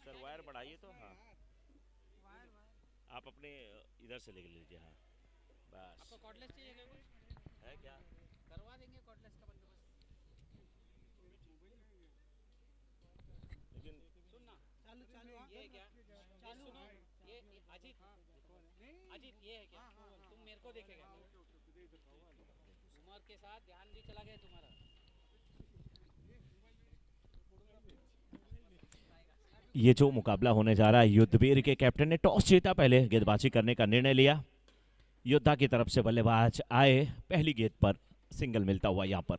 Sir wire बढ़ाइए तो हाँ, आप अपने इधर से ले लीजिए। हाँ बस। आपको कॉर्डलेस चाहिए क्या कुछ? है क्या? करवा देंगे कॉर्डलेस का बंदोबस्त। लेकिन सुनना, चालू चालू ये है क्या? चालू सुनो, ये अजीत, अजीत ये है क्या? तुम मेरे को देखेगा, उमर के साथ ध्यान भी चला गया तुम्हारा। ये जो मुकाबला होने जा रहा है, युद्धवीर के कैप्टन ने टॉस जीता, पहले गेंदबाजी करने का निर्णय लिया। योद्धा की तरफ से बल्लेबाज आए, पहली गेंद पर सिंगल मिलता हुआ यहाँ पर।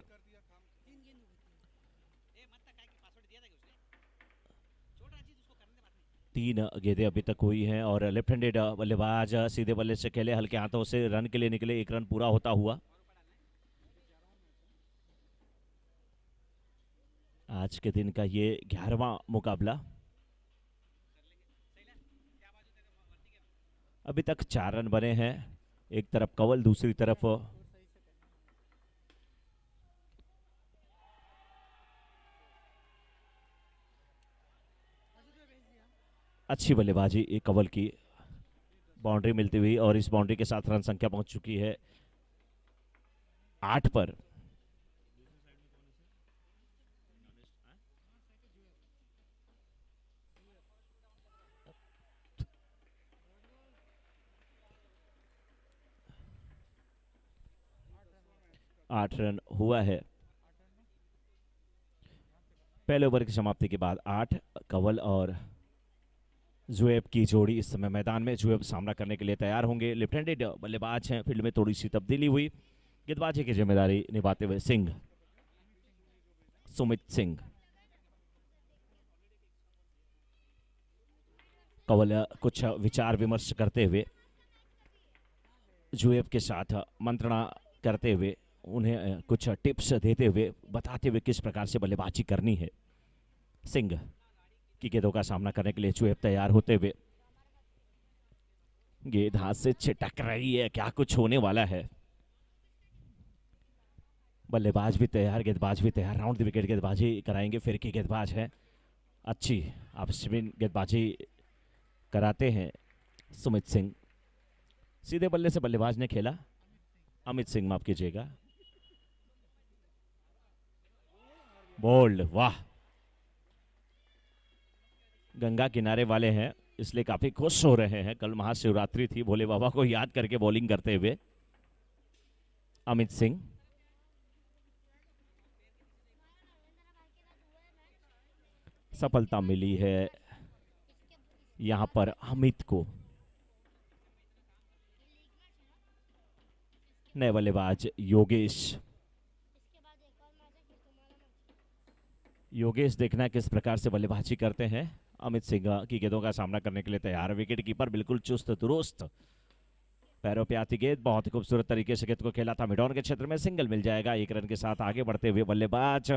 तीन गेंदें अभी तक हुई हैं और लेफ्ट हैंडेड बल्लेबाज सीधे बल्ले से खेले, हल्के हाथों से रन के लिए निकले, एक रन पूरा होता हुआ। आज के दिन का ये 11वां मुकाबला। अभी तक 4 रन बने हैं, एक तरफ कंवल, दूसरी तरफ अच्छी बल्लेबाजी एक कंवल की, बाउंड्री मिलती हुई और इस बाउंड्री के साथ रन संख्या पहुंच चुकी है 8 पर। आठ रन हुआ है पहले ओवर की समाप्ति के बाद। 8 कंवल और जुएब की जोड़ी इस समय मैदान में। जुएब सामना करने के लिए तैयार होंगे। लेफ्ट हैंडेड बल्लेबाज हैं, फील्ड में थोड़ी सी तब्दीली हुई। गेंदबाजी की जिम्मेदारी निभाते हुए सिंह, सुमित सिंह। कंवल कुछ विचार विमर्श करते हुए जुएब के साथ मंत्रणा करते हुए, उन्हें कुछ टिप्स देते हुए, बताते हुए किस प्रकार से बल्लेबाजी करनी है। सिंह की गेंदों का सामना करने के लिए जुएब तैयार होते हुए, गेंद हाथ से छिटक रही है, क्या कुछ होने वाला है। बल्लेबाज भी तैयार, गेंदबाज भी तैयार, राउंड द विकेट गेंदबाजी कराएंगे। फिर की गेंदबाज है अच्छी, आप स्पिन गेंदबाजी कराते हैं सुमित सिंह। सीधे बल्ले से बल्लेबाज ने खेला, अमित सिंह माफ कीजिएगा। बोल्ड, वाह। गंगा किनारे वाले हैं इसलिए काफी खुश हो रहे हैं। कल महाशिवरात्रि थी, भोले बाबा को याद करके बॉलिंग करते हुए अमित सिंह। सफलता मिली है यहां पर अमित को। नए बल्लेबाज योगेश। योगेश देखना किस प्रकार से बल्लेबाजी करते हैं। अमित सिंह की गेंदों का सामना करने के लिए तैयार। विकेट कीपर बिल्कुल चुस्त दुरुस्त, पैरों पे आती गेंद, बहुत ही खूबसूरत तरीके से गेंद को खेला था मिडॉन के क्षेत्र में। सिंगल मिल जाएगा। एक रन के साथ आगे बढ़ते हुए बल्लेबाज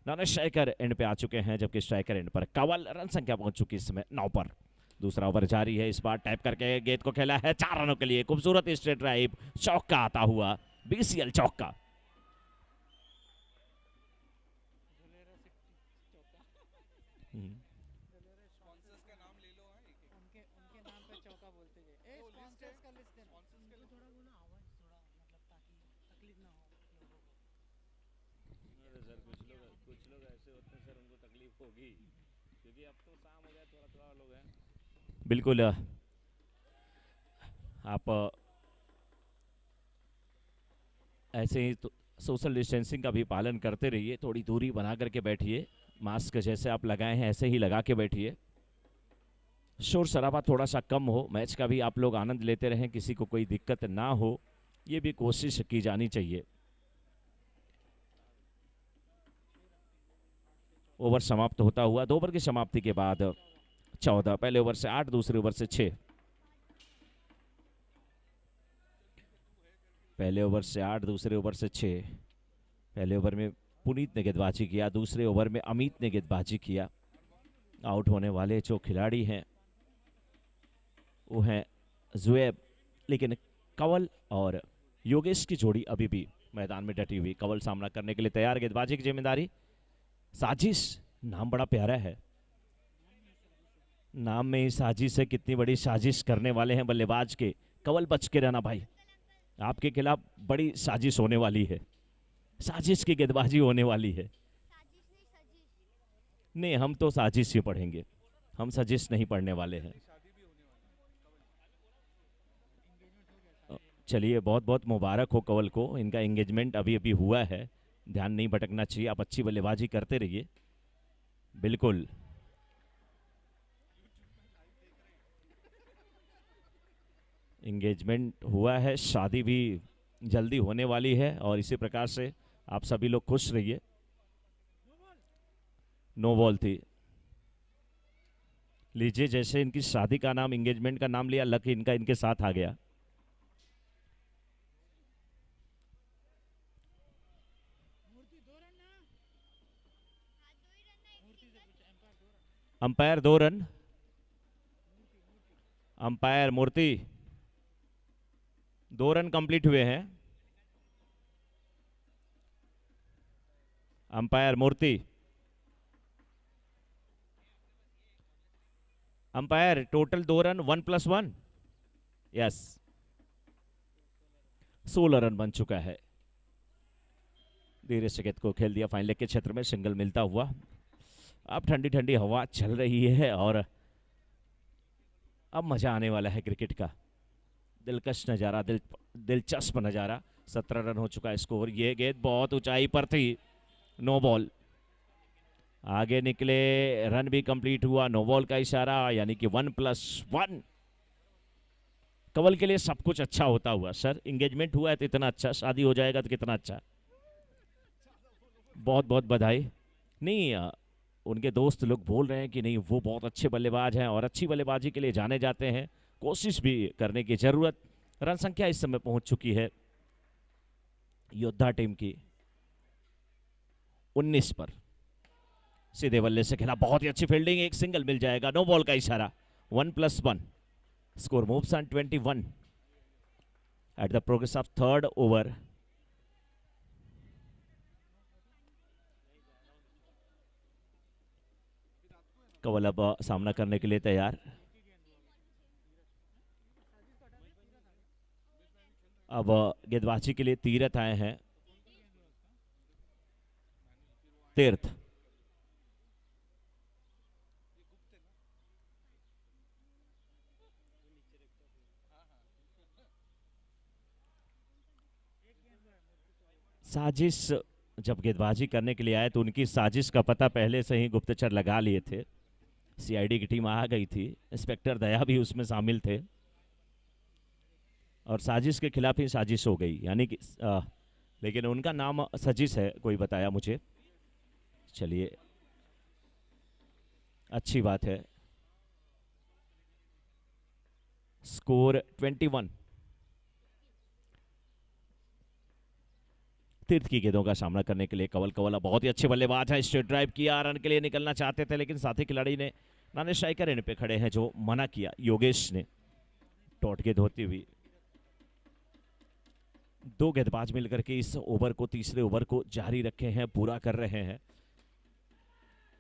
नॉन स्ट्राइकर एंड पे आ चुके हैं, जबकि स्ट्राइकर एंड पर कंवल। रन संख्या पहुंच चुकी इस समय 9 पर। दूसरा ओवर जारी है, इस बार टैप करके गेंद को खेला है 4 रनों के लिए। खूबसूरत स्ट्रेट ड्राइव, चौका आता हुआ, बीसीएल चौका। कुछ लोग ऐसे होते हैं सर, उनको तकलीफ होगी क्योंकि अब तो शाम हो गया, थोड़ा थोड़ा लोग हैं। बिल्कुल, आप ऐसे ही तो सोशल डिस्टेंसिंग का भी पालन करते रहिए, थोड़ी दूरी बना करके बैठिए। मास्क जैसे आप लगाए हैं ऐसे ही लगा के बैठिए। शोर शराबा थोड़ा सा कम हो, मैच का भी आप लोग आनंद लेते रहें, किसी को कोई दिक्कत ना हो, ये भी कोशिश की जानी चाहिए। ओवर समाप्त होता हुआ, 2 ओवर की समाप्ति के बाद 14, पहले ओवर से 8, दूसरे ओवर से 6। पहले ओवर से 8, दूसरे ओवर से 6। पहले ओवर में पुनीत ने गेंदबाजी किया, दूसरे ओवर में अमित ने गेंदबाजी किया। आउट होने वाले जो खिलाड़ी हैं वो हैं जुएब, लेकिन कंवल और योगेश की जोड़ी अभी भी मैदान में डटी हुई। कंवल सामना करने के लिए तैयार, गेंदबाजी की जिम्मेदारी। साजिश, नाम बड़ा प्यारा है, नाम में ही साजिश है। कितनी बड़ी साजिश करने वाले हैं बल्लेबाज के। कंवल बच के रहना भाई, आपके खिलाफ बड़ी साजिश होने वाली है, साजिश की गेंदबाजी होने वाली है। नहीं, हम तो साजिश ही पढ़ेंगे, हम साजिश नहीं पढ़ने वाले हैं। चलिए, बहुत बहुत मुबारक हो कंवल को, इनका एंगेजमेंट अभी अभी हुआ है। ध्यान नहीं भटकना चाहिए, आप अच्छी बल्लेबाजी करते रहिए। बिल्कुल, एंगेजमेंट हुआ है, शादी भी जल्दी होने वाली है और इसी प्रकार से आप सभी लोग खुश रहिए। नो बॉल थी। लीजिए, जैसे इनकी शादी का नाम एंगेजमेंट का नाम लिया, लक इनका इनके साथ आ गया। Umpire 2 run, umpire Murthy 2 run complete हुए हैं। Umpire Murthy, umpire total 2 run, 1+1, yes 16 run बन चुका है। धीरे से गेंद को खेल दिया फाइन लेग के क्षेत्र में, सिंगल मिलता हुआ। अब ठंडी ठंडी हवा चल रही है और अब मजा आने वाला है क्रिकेट का। दिलकश नजारा, दिलचस्प नजारा। 17 रन हो चुका है स्कोर। ये गेंद बहुत ऊंचाई पर थी, नो बॉल। आगे निकले, रन भी कंप्लीट हुआ, नो बॉल का इशारा, यानी कि 1+1। कंवल के लिए सब कुछ अच्छा होता हुआ। सर, एंगेजमेंट हुआ है तो इतना अच्छा, शादी हो जाएगा तो कितना अच्छा। बहुत बहुत बधाई। नहीं, उनके दोस्त लोग बोल रहे हैं कि नहीं, वो बहुत अच्छे बल्लेबाज हैं और अच्छी बल्लेबाजी के लिए जाने जाते हैं, कोशिश भी करने की जरूरत। रन संख्या इस समय पहुंच चुकी है योद्धा टीम की 19 पर। सीधे बल्ले से खेला, बहुत ही अच्छी फील्डिंग, एक सिंगल मिल जाएगा, नो बॉल का इशारा। 1+1, score moves on 21 at the progress of 3rd over. Kanwal अब सामना करने के लिए तैयार। अब गेंदबाजी के लिए तीरथ आए हैं, तीर्थ। साजिश जब गेंदबाजी करने के लिए आए तो उनकी साजिश का पता पहले से ही गुप्तचर लगा लिए थे। सीआईडी की टीम आ गई थी, इंस्पेक्टर दया भी उसमें शामिल थे और साजिश के खिलाफ ही साजिश हो गई, यानी कि लेकिन उनका नाम सजिश है, कोई बताया मुझे। चलिए, अच्छी बात है। स्कोर 21। तीर्थ की गेंदों का सामना करने के लिए कंवल बहुत ही अच्छे बल्लेबाज है। स्ट्रेट ड्राइव किया, रन के लिए निकलना चाहते थे लेकिन साथी खिलाड़ी ने, नाने स्ट्राइकर इन पे खड़े हैं जो मना किया, योगेश ने। टॉट गेंद होती हुई, 2 गेंदबाज मिलकर के इस ओवर को, तीसरे ओवर को जारी रखे हैं, पूरा कर रहे हैं।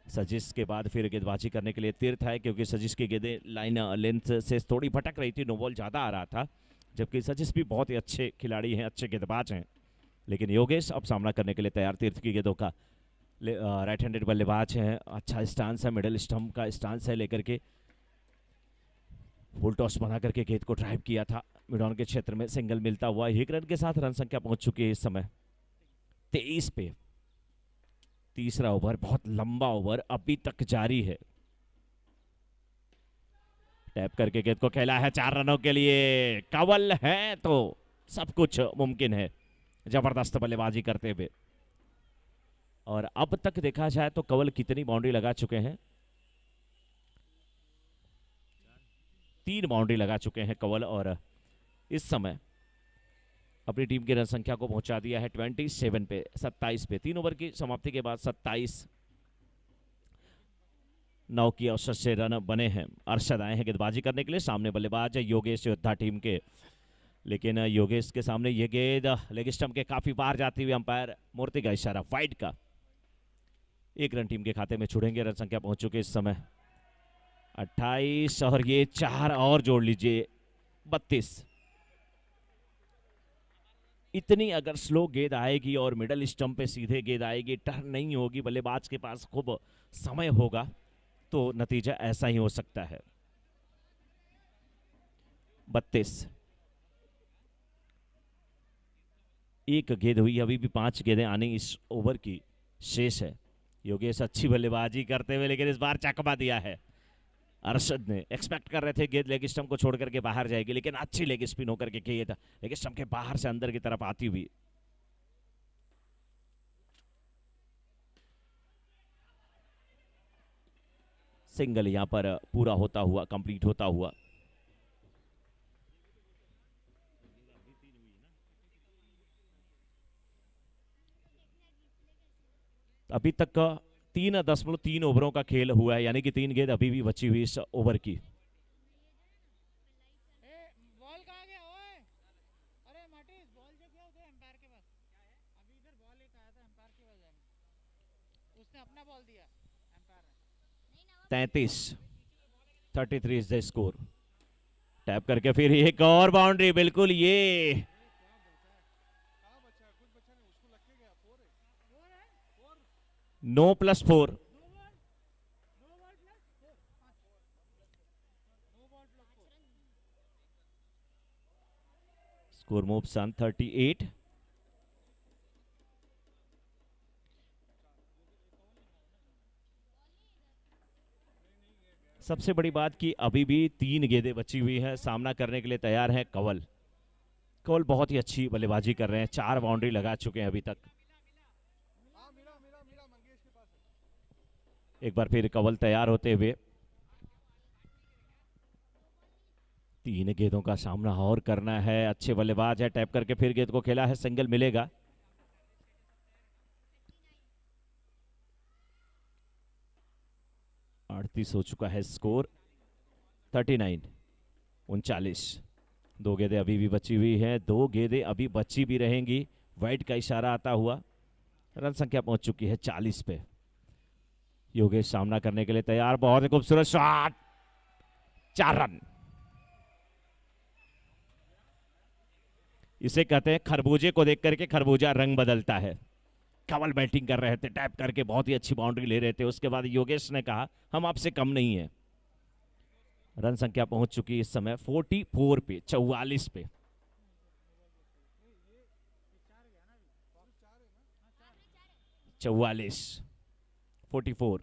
सजिश के बाद फिर गेंदबाजी करने के लिए तीर्थ है, क्योंकि सजिश की गेंदें लाइन लेंथ से थोड़ी भटक रही थी, नो बॉल ज्यादा आ रहा था, जबकि सजिश भी बहुत ही अच्छे खिलाड़ी हैं, अच्छे गेंदबाज हैं। लेकिन योगेश अब सामना करने के लिए तैयार तीर्थ की गेंदों का। राइट हैंडेड बल्लेबाज हैं, अच्छा स्टांस है, मिडिल स्टंप का स्टांस है लेकर के। फुल टॉस बना करके गेंद को ड्राइव किया था, मिड ऑन के क्षेत्र में सिंगल मिलता हुआ। 1 रन के साथ रन संख्या पहुंच चुकी है इस समय 23 पे। तीसरा ओवर, बहुत लंबा ओवर अभी तक जारी है। टैप करके गेंद को खेला है 4 रनों के लिए। कंवल है तो सब कुछ मुमकिन है, जबरदस्त बल्लेबाजी करते हुए। और अब तक देखा जाए तो कंवल कितनी बाउंड्री लगा चुके हैं? 3 बाउंड्री लगा चुके हैं कंवल। और इस समय अपनी टीम की रन संख्या को पहुंचा दिया है 27 पे, 27 पे। 3 ओवर की समाप्ति के बाद 27 9 की औसत से रन बने हैं। अरशद आए हैं गेंदबाजी करने के लिए, सामने बल्लेबाज योगेश योद्धा टीम के, लेकिन योगेश के सामने ये गेंद लेग स्टंप के काफी बाहर जाती हुई अंपायर मूर्ति का इशारा वाइड का। 1 रन टीम के खाते में छुड़ेंगे। रन संख्या पहुंच चुके इस समय 28 और ये 4 और जोड़ लीजिए 32। इतनी अगर स्लो गेंद आएगी और मिडल स्टंप पे सीधे गेंद आएगी, टर्न नहीं होगी, बल्लेबाज के पास खूब समय होगा, तो नतीजा ऐसा ही हो सकता है। 32 एक गेंद हुई, अभी भी 5 गेंदें आनी इस ओवर की शेष है। योगेश अच्छी बल्लेबाजी करते हुए, लेकिन इस बार चकमा दिया है। अरशद ने एक्सपेक्ट कर रहे थे गेंद लेग स्टंप को छोड़ करके बाहर जाएगी, लेकिन अच्छी लेग स्पिन होकर के गेंद लेग स्टंप के बाहर से अंदर की तरफ आती हुई। सिंगल यहां पर पूरा होता हुआ, कंप्लीट होता हुआ। अभी तक का 3.3 ओवरों का खेल हुआ है, यानी कि 3 गेंद अभी भी बची हुई इस ओवर की। बॉल कहाँ गया ओए? अरे मार्टिस बॉल जो गया उधर एम्पायर के पास। अभी इधर बॉल एक आया था एम्पायर के पास जाने, उसने अपना बॉल दिया एम्पायर ने। 33 इज द स्कोर। टैप करके फिर एक और बाउंड्री, बिल्कुल ये नो +4। Score moves on 38। सबसे बड़ी बात कि अभी भी 3 गेंदें बची हुई हैं, सामना करने के लिए तैयार है कंवल। कंवल बहुत ही अच्छी बल्लेबाजी कर रहे हैं, 4 बाउंड्री लगा चुके हैं अभी तक। एक बार फिर कंवल तैयार होते हुए। 3 गेंदों का सामना और करना है, अच्छे बल्लेबाज है। टैप करके फिर गेंद को खेला है, सिंगल मिलेगा। हो चुका है स्कोर 39 39। 2 गेंदें अभी भी बची हुई हैं, 2 गेंदें अभी बची भी रहेंगी। वाइड का इशारा आता हुआ। रन संख्या पहुंच चुकी है 40 पे। योगेश सामना करने के लिए तैयार, बहुत ही खूबसूरत शॉट, 4 रन। इसे कहते हैं खरबूजे को देख करके खरबूजा रंग बदलता है। कंवल बैटिंग कर रहे थे, टैप करके बहुत ही अच्छी बाउंड्री ले रहे थे। उसके बाद योगेश ने कहा हम आपसे कम नहीं है। रन संख्या पहुंच चुकी इस समय 44 पे, 44 पे। चौवालीस 44।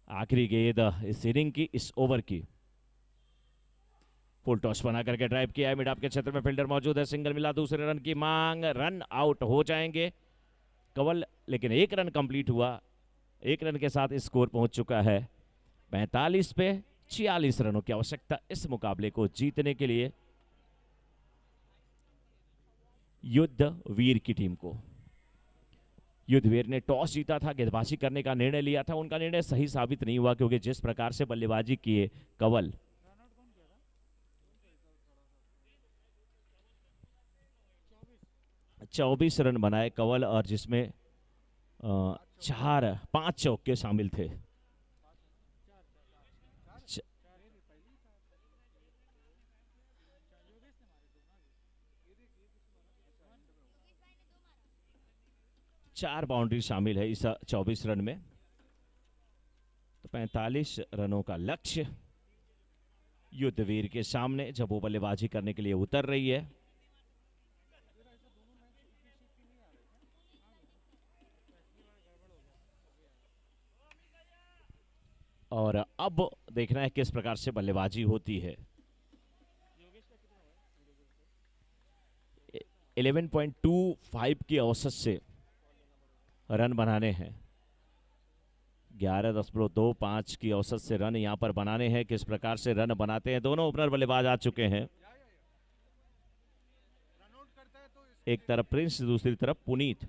आखिरी गेंद इस इनिंग की, इस ओवर की। फुल टॉस बना करके ड्राइव किया है, मिड ऑफ के क्षेत्र में फील्डर मौजूद है, सिंगल मिला, दूसरे रन की मांग, रन आउट हो जाएंगे कंवल, लेकिन 1 रन कंप्लीट हुआ। 1 रन के साथ स्कोर पहुंच चुका है 45 पे। 46 रनों की आवश्यकता इस मुकाबले को जीतने के लिए युद्ध वीर की टीम को। युद्धवीर ने टॉस जीता था, गेंदबाजी करने का निर्णय लिया था। उनका निर्णय सही साबित नहीं हुआ, क्योंकि जिस प्रकार से बल्लेबाजी किए कंवल, 24 रन बनाए कंवल, और जिसमें 5 चौके शामिल थे। चार बाउंड्री शामिल है इस 24 रन में। तो 45 रनों का लक्ष्य युद्धवीर के सामने, जब वो बल्लेबाजी करने के लिए उतर रही है। और अब देखना है किस प्रकार से बल्लेबाजी होती है। 11.25 की औसत से रन बनाने हैं। 11.25 की औसत से रन यहां पर बनाने हैं। किस प्रकार से रन बनाते हैं, दोनों ओपनर बल्लेबाज आ चुके हैं। एक तरफ प्रिंस, दूसरी तरफ पुनीत।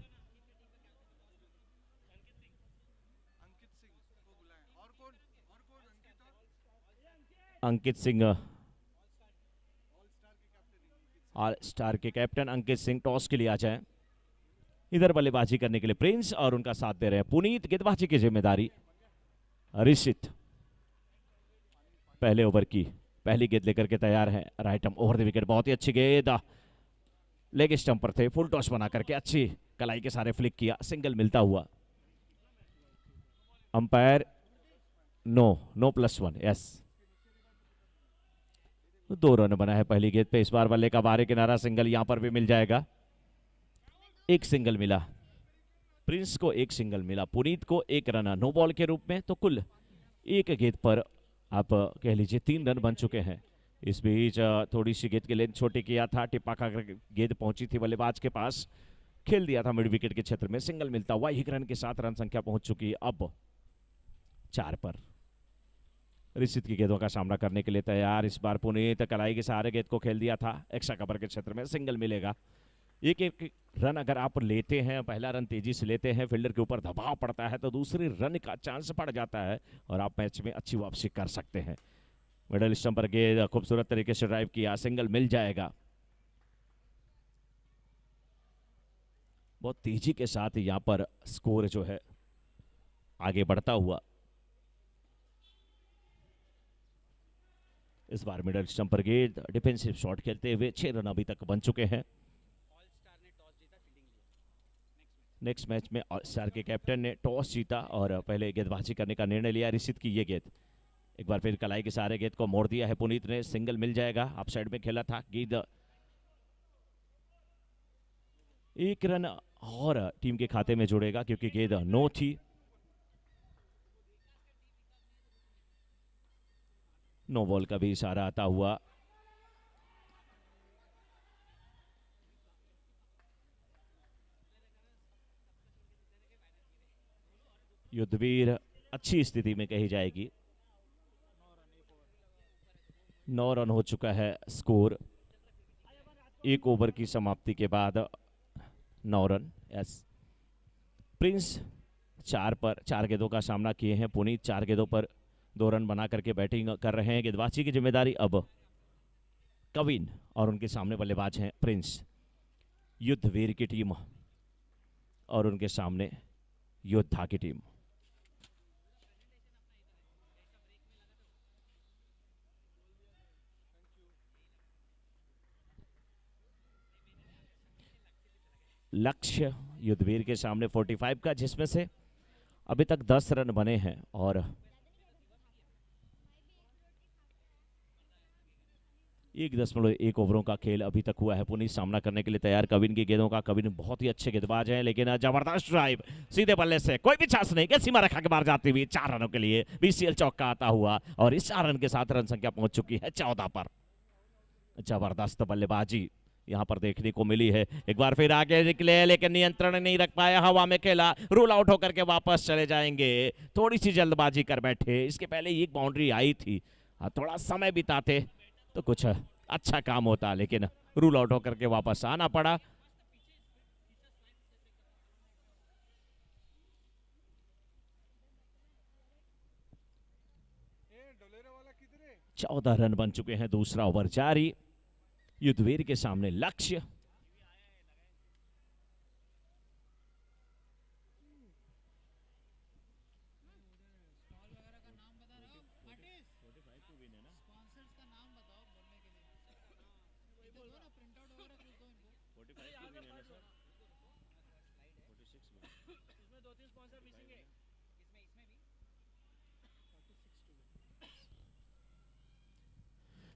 अंकित सिंह, ऑल स्टार के कैप्टन अंकित सिंह टॉस के लिए आ जाएं। इधर बल्लेबाजी करने के लिए प्रिंस और उनका साथ दे रहे हैं पुनीत। गेंदबाजी की जिम्मेदारी ऋषित। पहले ओवर की पहली गेंद लेकर के तैयार है। Right arm over the wicket, बहुत ही अच्छी गेंद, लेग स्टंप पर थे, फुल टॉस बना करके अच्छी कलाई के सारे फ्लिक किया, सिंगल मिलता हुआ। Umpire no +1, yes. 2 रन बना है पहली गेंद पे। इस बार बल्ले का बाहरी किनारा, सिंगल यहां पर भी मिल जाएगा। एक सिंगल मिला प्रिंस को, एक सिंगल मिला पुनीत को, 1 रन नो बॉल के रूप में। तो कुल एक गेंद पर आप कह लीजिए 3 रन बन चुके हैं। इस बीच थोड़ी सी गेंद की लेंथ छोटी किया था, टिप्पा खाकर गेंद पहुंची थी बल्लेबाज के पास, खेल दिया था मिड विकेट के क्षेत्र में, सिंगल मिलता हुआ 1 रन के साथ रन संख्या पहुंच चुकी है अब 4 पर। ऋषित की गेंदों का सामना करने के लिए तैयार। इस बार पुनीत कलाई के सहारे गेंद को खेल दिया था, एक्स्ट्रा कवर के क्षेत्र में, सिंगल मिलेगा। एक रन अगर आप लेते हैं, पहला रन तेजी से लेते हैं, फील्डर के ऊपर दबाव पड़ता है तो दूसरे रन का चांस बढ़ जाता है और आप मैच में अच्छी वापसी कर सकते हैं। मिडल स्टंप पर गेंद खूबसूरत तरीके से ड्राइव किया, सिंगल मिल जाएगा। बहुत तेजी के साथ यहां पर स्कोर जो है आगे बढ़ता हुआ। इस बार मिडल स्टंप पर गेंद, डिफेंसिव शॉट खेलते हुए 6 रन अभी तक बन चुके हैं। नेक्स्ट मैच में ऑल स्टार के कैप्टन ने टॉस जीता और पहले गेंदबाजी करने का निर्णय लिया। ऋषित की ये गेंद, एक बार फिर कलाई के सहारे गेंद को मोड़ दिया है पुनीत ने, सिंगल मिल जाएगा। अप साइड में खेला था गेंद, 1 रन और टीम के खाते में जुड़ेगा क्योंकि गेंद नो थी। नो बॉल का भी इशारा आता हुआ। युद्धवीर अच्छी स्थिति में कही जाएगी। 9 रन हो चुका है स्कोर 1 ओवर की समाप्ति के बाद, 9 रन, यस। प्रिंस 4 गेंदों का सामना किए हैं, पुनीत 4 गेंदों पर 2 रन बना करके बैटिंग कर रहे हैं। गेंदबाजी की जिम्मेदारी अब कविन और उनके सामने बल्लेबाज हैं प्रिंस। युद्धवीर की टीम और उनके सामने योद्धा की टीम। लक्ष्य युद्धवीर के सामने 45 का, जिसमें से अभी तक 10 रन बने हैं और 1.1 ओवरों का खेल अभी तक हुआ है। पुनीत सामना करने के लिए तैयार कविन की गेंदों का। कविन बहुत ही अच्छे गेंदबाज हैं, लेकिन जबरदस्त ड्राइव सीधे बल्ले से, कोई भी चांस नहीं, सीमा रेखा के बाहर जाती हुई 4 रनों के लिए बीसीएल चौका आता हुआ और इस 4 रन के साथ रन संख्या पहुंच चुकी है 14 पर। जबरदस्त बल्लेबाजी यहां पर देखने को मिली है। एक बार फिर आगे निकले लेकिन नियंत्रण नहीं रख पाया, हवा में खेला, रूल आउट होकर के वापस चले जाएंगे। थोड़ी सी जल्दबाजी कर बैठे, इसके पहले एक बाउंड्री आई थी, थोड़ा समय बिताते तो कुछ अच्छा काम होता, लेकिन रूल आउट होकर के वापस आना पड़ा। चौदह रन बन चुके हैं, दूसरा ओवर जारी। युद्धवीर के सामने लक्ष्य।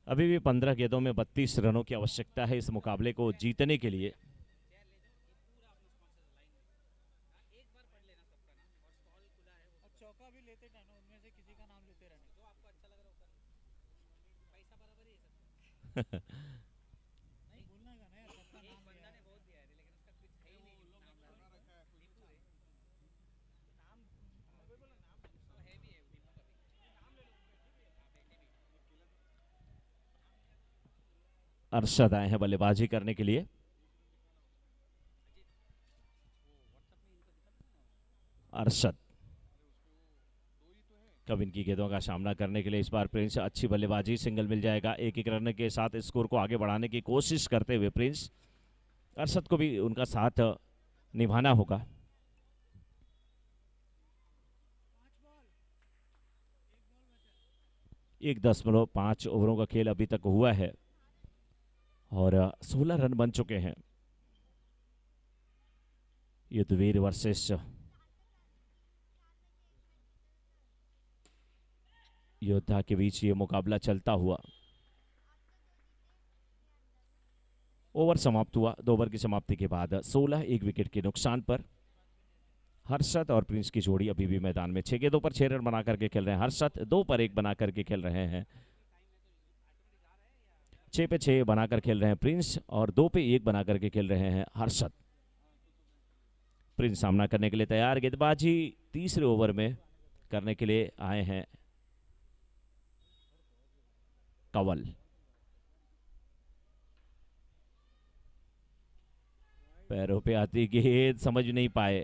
अभी भी 15 गेंदों में 32 रनों की आवश्यकता है इस मुकाबले को जीतने के लिए। चौका भी लेते रहना, उनमें से किसी का नाम लेते रहना, जो आपको अच्छा लग रहा हो। पैसा बराबर ही है सब। नहीं बोलना का नहीं, सबका नाम बंदा ने बहुत दिया है, लेकिन उसका कुछ है ही नहीं, नाम रखा है नाम बोला, नाम तो है भी है, नाम ले लो, अरशद आए हैं बल्लेबाजी करने के लिए। अरशद कब इनकी गेंदों का सामना करने के लिए इस बार प्रिंस अच्छी बल्लेबाजी, सिंगल मिल जाएगा। एक एक रन के साथ स्कोर को आगे बढ़ाने की कोशिश करते हुए प्रिंस, अरशद को भी उनका साथ निभाना होगा। 1.5 ओवरों का खेल अभी तक हुआ है और 16 रन बन चुके हैं। युद्धवीर वर्सेस योद्धा के बीच ये मुकाबला चलता हुआ। ओवर समाप्त हुआ। 2 ओवर की समाप्ति के बाद 16 एक विकेट के नुकसान पर हर्षद और प्रिंस की जोड़ी अभी भी मैदान में 6 गेंदों पर 6 रन बना करके खेल रहे हैं। हर्षद 2 पर 1 बना करके खेल रहे हैं। 6 पे 6 बनाकर खेल रहे हैं प्रिंस और 2 पे 1 बना करके खेल रहे हैं हर्षद। प्रिंस सामना करने के लिए तैयार। गेंदबाजी तीसरे ओवर में करने के लिए आए हैं कंवल। पैरों पे आती गेंद समझ नहीं पाए।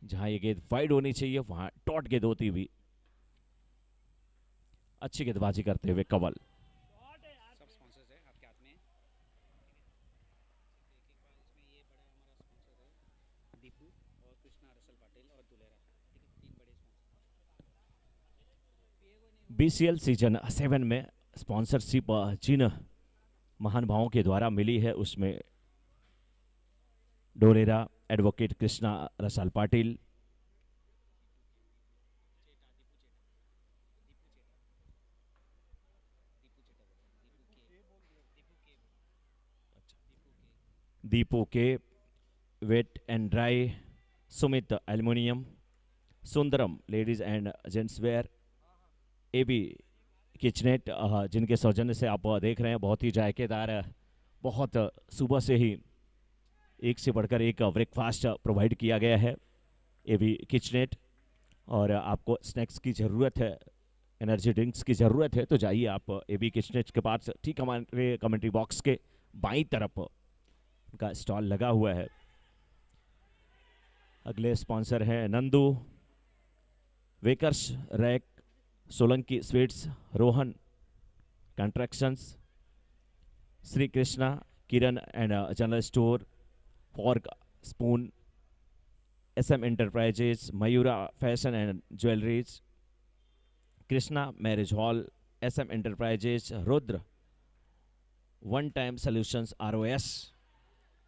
जहां ये गेंद वाइड होनी चाहिए वहां डॉट गेंद होती हुई। अच्छी गेंदबाजी करते हुए कंवल। बीसीएल सीजन 7 में स्पॉन्सरशिप जिन महानुभावों के द्वारा मिली है उसमें Dholera, advocate Krishna Rasal Patil, Deepu K, wet and dry, Sumit aluminium, Sundaram ladies and gents wear, AB kitchenette जिनके सौजन्य से आप देख रहे हैं बहुत ही जायकेदार, बहुत सुबह से ही एक से बढ़कर एक ब्रेकफास्ट प्रोवाइड किया गया है एबी किचनेट। और आपको स्नैक्स की ज़रूरत है, एनर्जी ड्रिंक्स की ज़रूरत है तो जाइए आप एबी किचनेट के पास। ठीक हमारे कमेंट्री बॉक्स के बाईं तरफ उनका स्टॉल लगा हुआ है। अगले स्पॉन्सर हैं नंदू, वेकर्स रैक, Solanki sweets, Rohan constructions, Shri Krishna Kiran and general store, fork spoon, SM enterprises, Mayura fashion and jewelleries, Krishna marriage hall, SM enterprises, Rudra one time solutions ROS,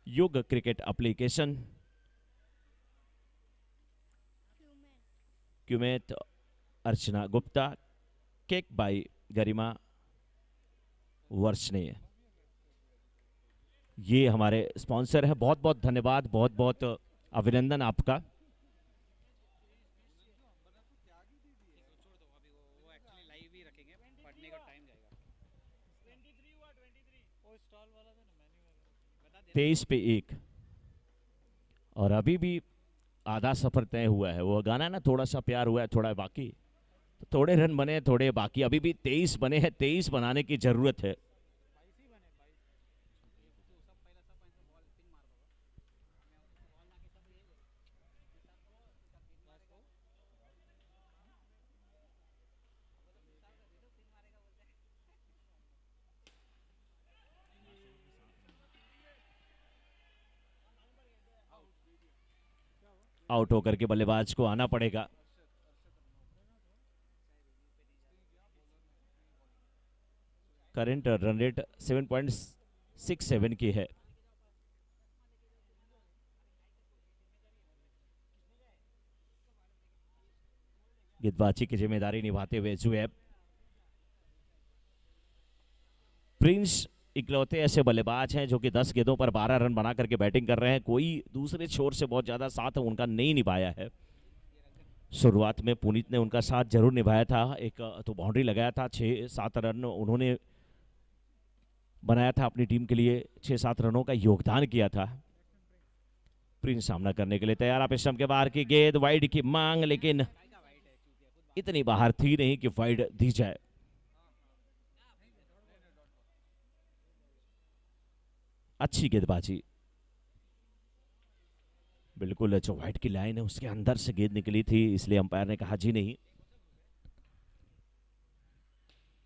Yug cricket application, क्यूमेट अर्चना गुप्ता, केक बाई गरिमा वर्षनीय, ये हमारे स्पॉन्सर है। बहुत बहुत धन्यवाद, बहुत बहुत अभिनंदन आपका। तेईस पे 1 और अभी भी आधा सफर तय हुआ है। वो गाना ना थोड़ा सा प्यार हुआ है थोड़ा बाकी, तो थोड़े रन बने थोड़े बाकी, अभी भी 23 बने हैं, 23 बनाने की जरूरत है। आउट होकर के बल्लेबाज को आना पड़ेगा। करंट रन रेट 7.67 की है। गेंदबाजी की जिम्मेदारी निभाते हुए जुएब। प्रिंस इकलौते ऐसे बल्लेबाज हैं जो कि 10 गेंदों पर 12 रन बना करके बैटिंग कर रहे हैं। कोई दूसरे छोर से बहुत ज्यादा साथ उनका नहीं निभाया है। शुरुआत में पुनीत ने उनका साथ जरूर निभाया था, एक तो बाउंड्री लगाया था, 6-7 रन उन्होंने बनाया था अपनी टीम के लिए, 6-7 रनों का योगदान किया था। प्रिंस सामना करने के लिए तैयार। आप स्टंप के बाहर की गेंद, वाइड की मांग, लेकिन इतनी बाहर थी नहीं कि वाइड दी जाए। अच्छी गेंदबाजी, बिल्कुल जो व्हाइट की लाइन है उसके अंदर से गेंद निकली थी, इसलिए अंपायर ने कहा जी नहीं।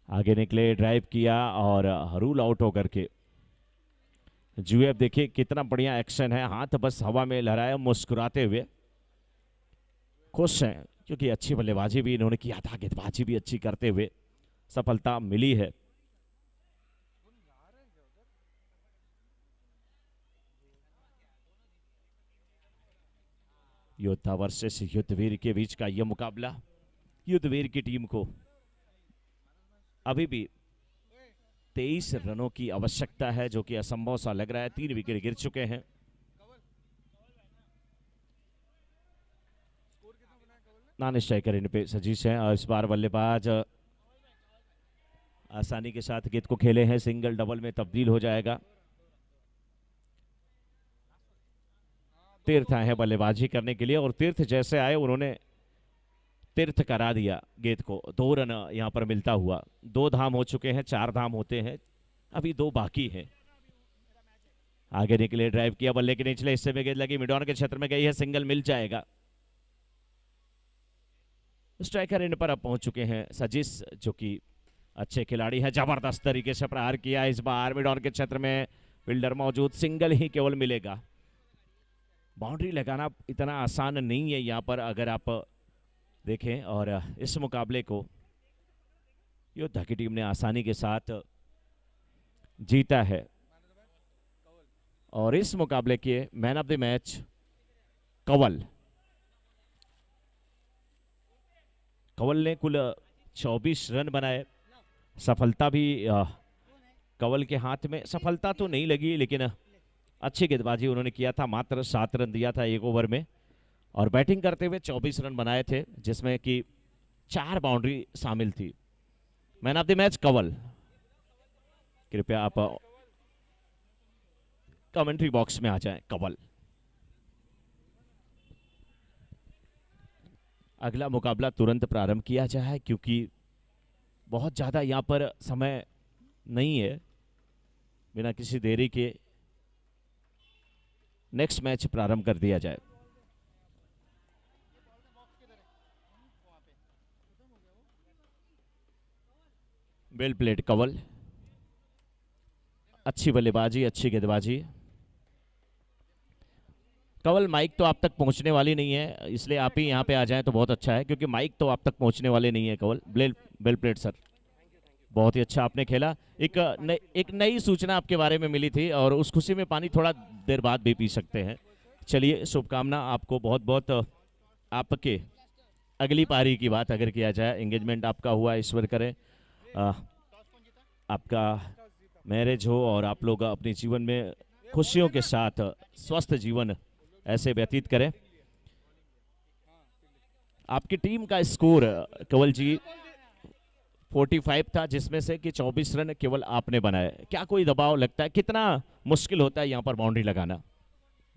आगे निकले, ड्राइव किया और रूल आउट होकर के जुएब देखिए कितना बढ़िया एक्शन है, हाथ बस हवा में लहराया मुस्कुराते हुए, खुश हैं क्योंकि अच्छी बल्लेबाजी भी इन्होंने किया था, गेंदबाजी भी अच्छी करते हुए सफलता मिली है। योद्धा वर्सेस युद्धवीर के बीच का यह मुकाबला, युद्धवीर की टीम को अभी भी 23 रनों की आवश्यकता है, जो कि असंभव सा लग रहा है। 3 विकेट गिर चुके हैं। नॉन स्ट्राइकर इन पे सजीश हैं और इस बार बल्लेबाज आसानी के साथ गेंद को खेले हैं, सिंगल डबल में तब्दील हो जाएगा। तीर्थ आए हैं बल्लेबाजी करने के लिए और तीर्थ जैसे आए उन्होंने तीर्थ करा दिया गेंद को। 2 रन यहां पर मिलता हुआ, 2 धाम हो चुके हैं, 4 धाम होते हैं, अभी 2 बाकी हैं। आगे निकले, ड्राइव किया, बल्ले के निचले हिस्से में गेंद लगी, मिड ऑन के क्षेत्र में गई है, सिंगल मिल जाएगा। स्ट्राइकर इन पर अब पहुंच चुके हैं सजिश, जो कि अच्छे खिलाड़ी हैं, जबरदस्त तरीके से प्रहार किया इस बार मिड ऑन के क्षेत्र में, फील्डर मौजूद, सिंगल ही केवल मिलेगा। बाउंड्री लगाना इतना आसान नहीं है यहाँ पर अगर आप देखें, और इस मुकाबले को योद्धा की टीम ने आसानी के साथ जीता है। और इस मुकाबले के man of the match Kanwal ने कुल 24 रन बनाए। सफलता भी कंवल के हाथ में, सफलता तो नहीं लगी लेकिन अच्छी गेंदबाजी उन्होंने किया था, मात्र 7 रन दिया था 1 ओवर में और बैटिंग करते हुए 24 रन बनाए थे, जिसमें कि 4 बाउंड्री शामिल थी। Man of the match Kanwal. कृपया आप कमेंट्री बॉक्स में आ जाएं, कंवल। अगला मुकाबला तुरंत प्रारंभ किया जाए क्योंकि बहुत ज़्यादा यहाँ पर समय नहीं है। बिना किसी देरी के नेक्स्ट मैच प्रारंभ कर दिया जाए। वेल प्लेड कंवल, अच्छी बल्लेबाजी, अच्छी गेंदबाजी। कंवल माइक तो आप तक पहुंचने वाली नहीं है, इसलिए आप ही यहां पे आ जाएं तो बहुत अच्छा है, क्योंकि माइक तो आप तक पहुंचने वाले नहीं है कंवल। वेल प्लेड सर, बहुत ही अच्छा आपने खेला। एक नई सूचना आपके बारे में मिली थी और उस खुशी में पानी थोड़ा देर बाद भी पी सकते हैं। चलिए, शुभकामना आपको बहुत बहुत। आपके अगली पारी की बात अगर किया जाए, एंगेजमेंट आपका हुआ, ईश्वर करे आपका मैरिज हो और आप लोग अपने जीवन में खुशियों के साथ स्वस्थ जीवन ऐसे व्यतीत करें। आपकी टीम का स्कोर कंवल जी 45 था, जिसमें से कि 24 रन केवल आपने बनाए। क्या कोई दबाव लगता है? कितना मुश्किल होता है यहाँ पर बाउंड्री लगाना?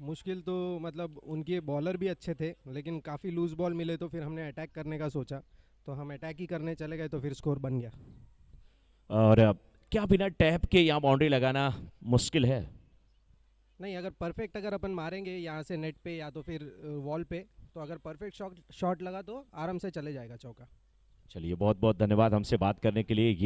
मुश्किल तो मतलब उनके बॉलर भी अच्छे थे, लेकिन काफ़ी लूज बॉल मिले तो फिर हमने अटैक करने का सोचा, तो हम अटैक ही करने चले गए, तो फिर स्कोर बन गया। और क्या बिना टैप के यहाँ बाउंड्री लगाना मुश्किल है? नहीं, अगर परफेक्ट अगर अपन मारेंगे यहाँ से नेट पे या तो फिर वॉल पे, तो अगर परफेक्ट शॉट लगा तो आराम से चले जाएगा चौका। चलिए, बहुत बहुत धन्यवाद हमसे बात करने के लिए। ये